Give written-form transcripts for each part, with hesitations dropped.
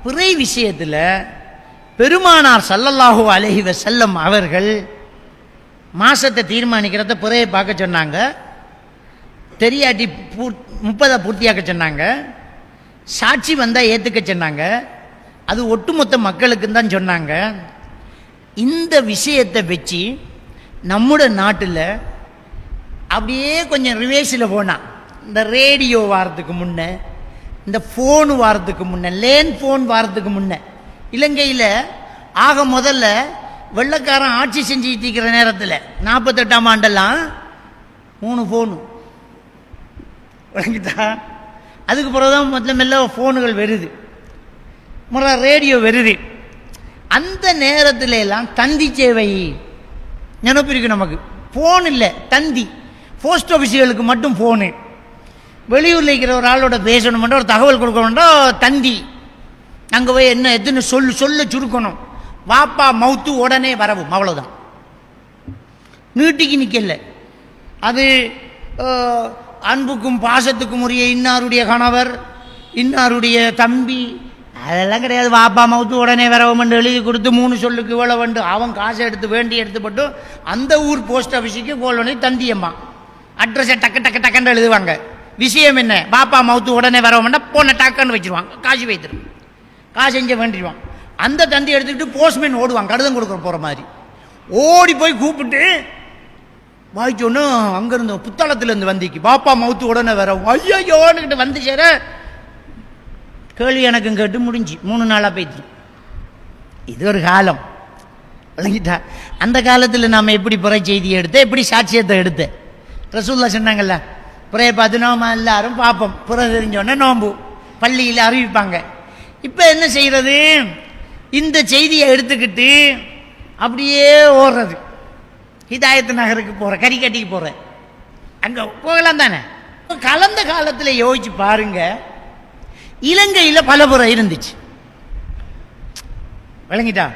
பிறை விஷயத்தில் பெருமானார் ஸல்லல்லாஹு அலைஹி வஸல்லம் அவர்கள் மாசத்தை தீர்மானிக்கிறத பிறையை பார்க்க சொன்னாங்க. தெரியாட்டி 30 பூர்த்தியாக்க சொன்னாங்க. சாட்சி வந்தால் ஏற்றுக்க சொன்னாங்க. அது ஒட்டுமொத்த மக்களுக்கு தான் சொன்னாங்க. இந்த விஷயத்தை வச்சு நம்முட நாட்டில் அப்படியே கொஞ்சம் ரிவேர்ஸில் போனால், இந்த ரேடியோ வாரத்துக்கு முன்னே, இந்த ஃபோனு வாரத்துக்கு முன்னே, லேண்ட் ஃபோன் வாரத்துக்கு முன்னே, இலங்கையில் ஆக முதல்ல வெள்ளக்காரன் ஆட்சி செஞ்சுட்டு இருக்கிற நேரத்தில் 48ஆம் ஆண்டெல்லாம் 3 ஃபோனு வழங்கிட்டா. அதுக்கு பிறகுதான் முதல்ல மெல்ல ஃபோனுகள் வருது, முறை ரேடியோ வருது. அந்த நேரத்தில் எல்லாம் தந்தி சேவை நினைப்பு இருக்கு நமக்கு. ஃபோன் இல்லை, தந்தி. போஸ்ட் ஆஃபீஸுகளுக்கு மட்டும் ஃபோனு. வெளியூரில் இருக்கிற ஒரு ஆளோட பேசணுமெண்டா, ஒரு தகவல் கொடுக்கணும்டா தந்தி. அங்கே போய் என்ன எதுன்னு சொல்ல சுருக்கணும். வாப்பா மவுத்து உடனே வரவும், அவ்வளோதான். நீட்டிக்கு நிற்கல. அது அன்புக்கும் பாசத்துக்கும் உரிய இன்னாருடைய கணவர், இன்னாருடைய தம்பி, அதெல்லாம் கிடையாது. வாப்பா மவுத்து உடனே வரவுமென்று எழுதி கொடுத்து 3 சொல்லுக்கு இவ்வளோ வந்து அவன் காசை எடுத்து வேண்டி எடுத்துப்பட்டு அந்த ஊர் போஸ்ட் ஆஃபீஸுக்கு கோல் பண்ணி தந்தியம்மா அட்ரஸை டக்குன்னு எழுதுவாங்க. விஷயம் என்ன? பாப்பா மவுத்து உடனே வரவுமெண்டா போன டக்குன்னு வச்சிருவாங்க. காசு வைத்திரும், காசு செஞ்ச வேண்டிடுவான். அந்த தந்தி எடுத்துக்கிட்டு போஸ்ட்மேன் ஓடுவாங்க, கடிதம் கொடுக்குற போகிற மாதிரி. ஓடி போய் கூப்பிட்டு வாய்ச்சோன்னு அங்கேருந்து புத்தளத்துலேருந்து வந்திக்கு பாப்பா மவுத்து உடனே வர ஐயோன்னுக்கிட்ட வந்து சேர கேள்வி எனக்கும் கேட்டு முடிஞ்சு 3 நாளாக போயிட்டு. இது ஒரு காலம் விளங்கிட்டா. அந்த காலத்தில் நாம் எப்படி பிறை செய்தியை எடுத்த, எப்படி சாட்சியத்தை எடுத்த, ரசூலுல்லாஹ் சொன்னாங்கல்ல, பிறையை பார்த்து நோம்பு எல்லாரும் பார்ப்போம், பிறை தெரிஞ்சோடனே நோம்பு பள்ளியில் அறிவிப்பாங்க. இப்போ என்ன செய்கிறது? இந்த செய்தியை எடுத்துக்கிட்டு அப்படியே ஓடுறது. ஹிதாயத்து நகருக்கு போகிற, கரிக்கட்டிக்கு போகிற, அங்கே போகலாம் தானே. கலந்த காலத்தில் யோசிச்சு பாருங்க, இலங்கையில் பல புறை இருந்துச்சு. விளங்கிட்டா?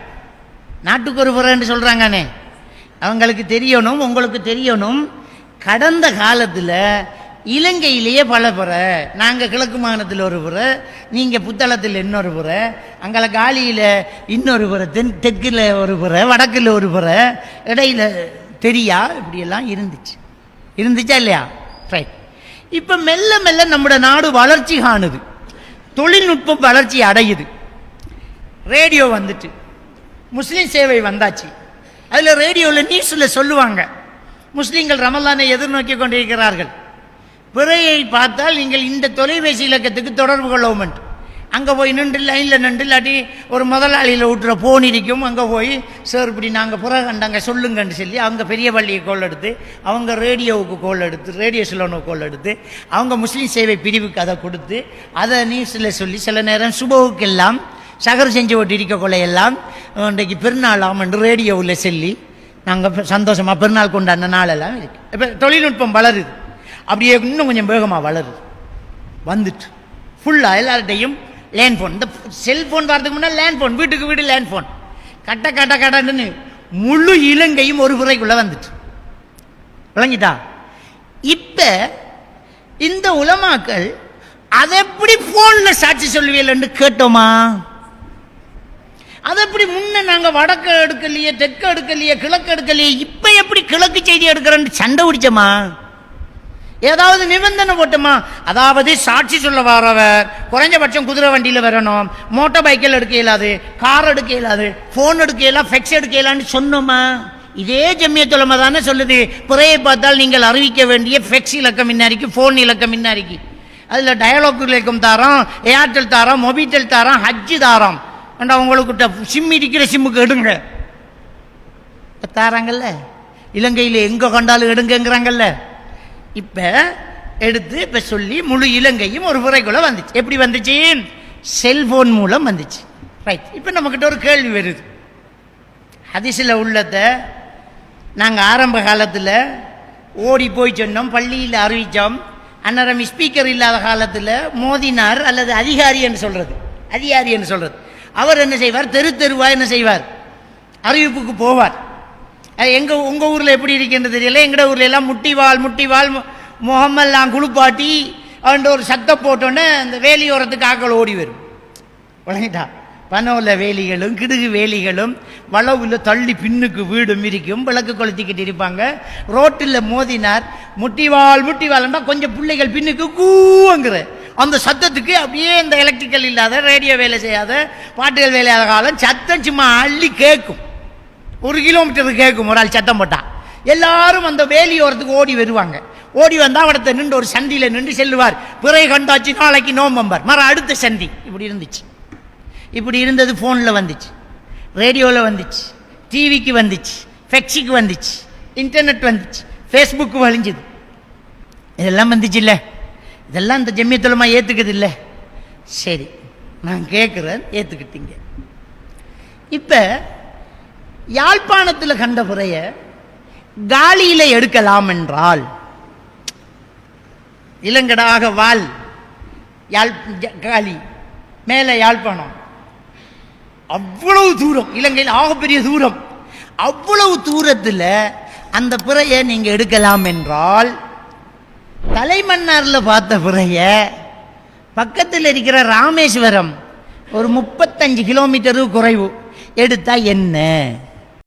நாட்டுக்கு ஒரு புறைன்னு சொல்கிறாங்கண்ணே, அவங்களுக்கு தெரியணும், உங்களுக்கு தெரியணும். கடந்த காலத்தில் இலங்கையிலேயே பல புறை. நாங்கள் கிழக்கு மாகாணத்தில் ஒரு புறை, நீங்கள் புத்தளத்தில் இன்னொரு புறை, அங்கே காலியில் இன்னொரு புறை, தெற்கில் ஒரு புறை, வடக்கில் ஒரு புறை, இடையில தெரியா, இப்படியெல்லாம் இருந்துச்சா இல்லையா? ரைட். இப்போ மெல்ல மெல்ல நம்முடைய நாடு வளர்ச்சி காணுது, தொழில்நுட்பம் வளர்ச்சி அடையுது. ரேடியோ வந்துட்டு, முஸ்லீம் சேவை வந்தாச்சு. அதில் ரேடியோவில் நியூஸில் சொல்லுவாங்க, முஸ்லீம்கள் ரமலானை எதிர்நோக்கி கொண்டிருக்கிறார்கள். பிறையை பார்த்தால் நீங்கள் இந்த தொலைபேசி இலக்கத்துக்கு தொடர்பு கொள்ளவும். அங்கே போய் நின்று லைனில் நின்று, இல்லாட்டி ஒரு முதலாளியில் விட்டுற போன் இருக்கும், அங்கே போய் சார் இப்படி நாங்கள் புற கண்டாங்க சொல்லுங்கன்னு சொல்லி அவங்க பெரிய பள்ளியை கோல் எடுத்து, அவங்க ரேடியோவுக்கு கோல் எடுத்து, ரேடியோ சிலோனுக்கு கோல் எடுத்து, அவங்க முஸ்லீம் சேவை பிரிவுக்கு அதை கொடுத்து, அதை நியூஸில் சொல்லி, சில நேரம் சுபவுக்கெல்லாம் சகர் செஞ்சு ஓட்டி இருக்க கொள்ளையெல்லாம் இன்றைக்கு பெருநாளாம் என்று ரேடியோவில் சொல்லி நாங்கள் சந்தோஷமாக பெருநாள் கொண்டாடின நாளெல்லாம் இருக்குது. இப்போ தொழில்நுட்பம் வளருது, அப்படியே இன்னும் கொஞ்சம் வேகமாக வளருது. வந்துட்டு ஃபுல்லாக எல்லார்கிட்டையும் லேண்ட் ஃபோன். இந்த செல்ஃபோன் வரதுக்கு முன்னாடி லேண்ட் ஃபோன், வீட்டுக்கு வீடு லேண்ட் ஃபோன், கட்டன்னு முழு இலங்கையும் ஒரு புறைக்குள்ளே வந்துட்டு. விளங்கிட்டா? இப்போ இந்த உலமாக்கள் அதை எப்படி ஃபோனில் சாட்சி சொல்லுவீங்கன்னு கேட்டோமா? அதை எப்படி முன்ன நாங்கள் வடக்கு எடுக்கலையே, தெற்கு எடுக்கலையே, கிழக்கு எடுக்கலையே, இப்போ எப்படி கிழக்கு செய்தி எடுக்கிறேன்னு சண்டை பிடிச்சோமா? ஏதாவது நிபந்தனை போட்டோமா? அதாவது சாட்சி சொல்ல வரவர் குறைஞ்சபட்சம் குதிரை வண்டியில் வரணும், மோட்டார் பைக்கில் எடுக்க இயலாது, கார் எடுக்க இயலாது, ஃபோன் எடுக்க இயலா, ஃபெக்ஸ் எடுக்க இயலான்னு சொன்னோமா? இதே ஜம்மியத்துல் உலமா தானே சொல்லுது, பிறையை பார்த்தால் நீங்கள் அறிவிக்க வேண்டிய ஃபெக்ஸ் இலக்கம் இன்னாரிக்கு, ஃபோன் இலக்கம் இன்னாரிக்கு, அதில் டயலாக் இலக்கம் தாரோம், ஏர்டெல் தாரோம், மொபிடெல் தாரோம், ஹஜ்ஜு தாரோம், அண்டா உங்களுக்கு சிம் இருக்கிற சிம்முக்கு எடுங்க தாராங்கல்ல. இலங்கையில் எங்கே கண்டாலும் எடுங்கிறாங்கல்ல. இப்போ எடுத்து இப்போ சொல்லி முழு இலங்கையும் ஒரு முறைக்குள்ள வந்துச்சு. எப்படி வந்துச்சு? செல்போன் மூலம் வந்துச்சு. ரைட். இப்போ நம்மக்கிட்ட ஒரு கேள்வி வருது. ஹதீஸில் உள்ளதை நாங்கள் ஆரம்ப காலத்தில் ஓடி போய் சொன்னோம், பள்ளியில் அறிவித்தோம். அன்னரம் ஸ்பீக்கர் இல்லாத காலத்தில் மோதினார் அல்லது அதிகாரி என்று சொல்கிறது, அவர் என்ன செய்வார்? தெருவாக என்ன செய்வார்? அறிவிப்புக்கு போவார். உங்கள் ஊரில் எப்படி இருக்குன்னு தெரியல, எங்கட ஊரில் எல்லாம் முட்டிவால் முகமெல்லாம் குளிப்பாட்டி அவன் ஒரு சத்தம் போட்டோன்னே அந்த வேலியோரத்துக்கு ஆக்கள் ஓடி வரும். விளங்கிட்டா? பனோல வேலிகளும் கிடுகு வேலிகளும் வளவுல தள்ளி பின்னுக்கு வீடும் இருக்கும், விளக்கு கொளுத்திக்கிட்டு இருப்பாங்க. ரோட்டில் மோதினார் முட்டிவாள்னா கொஞ்சம் பிள்ளைகள் பின்னுக்கு கூங்குற அந்த சத்தத்துக்கு அப்படியே இந்த எலக்ட்ரிக்கல் இல்லாத ரேடியோ வேலை செய்யாத பாட்டுகள் வேலையாத காலம் சத்தம் சும்மா அள்ளி கேட்கும். 1 கிலோமீட்டருக்கு கேட்கும் ஒரு ஆள் சத்தம் போட்டா. எல்லாரும் அந்த வேலியோரத்துக்கு ஓடி வருவாங்க. ஓடி வந்தா அவடத்தை நின்று ஒரு சந்தியில் நின்று செல்லுவார். பிறை கண்டாச்சு நாளைக்கு நோம்பம்பர் மர அடுத்த சந்தி. இப்படி இருந்துச்சு. இப்படி இருந்தது ஃபோனில் வந்துச்சு, ரேடியோவில் வந்துச்சு, டிவிக்கு வந்துச்சு, ஃபெக்ஸிக்கு வந்துச்சு, இன்டர்நெட் வந்துச்சு, ஃபேஸ்புக்கு வழிஞ்சுது. இதெல்லாம் வந்துச்சு இல்லை? இதெல்லாம் இந்த ஜம்மியத்துலமா ஏற்றுக்குது இல்லை? சரி, நான் கேட்குறேன், ஏற்றுக்கிட்டீங்க. இப்போ யாழ்ப்பாணத்தில் கண்ட புறைய காலியில் எடுக்கலாம் என்றால், இளங்கடாக வால் காலி மேலே யாழ்ப்பாணம், அவ்வளவு தூரம், இலங்கையில் ஆகப்பெரிய தூரம், அவ்வளவு தூரத்தில் அந்த பிறைய நீங்க எடுக்கலாம் என்றால், தலைமன்னாரில் பார்த்த பிறைய பக்கத்தில் இருக்கிற ராமேஸ்வரம் ஒரு 35 கிலோமீட்டரு குறைவு எடுத்தா என்ன?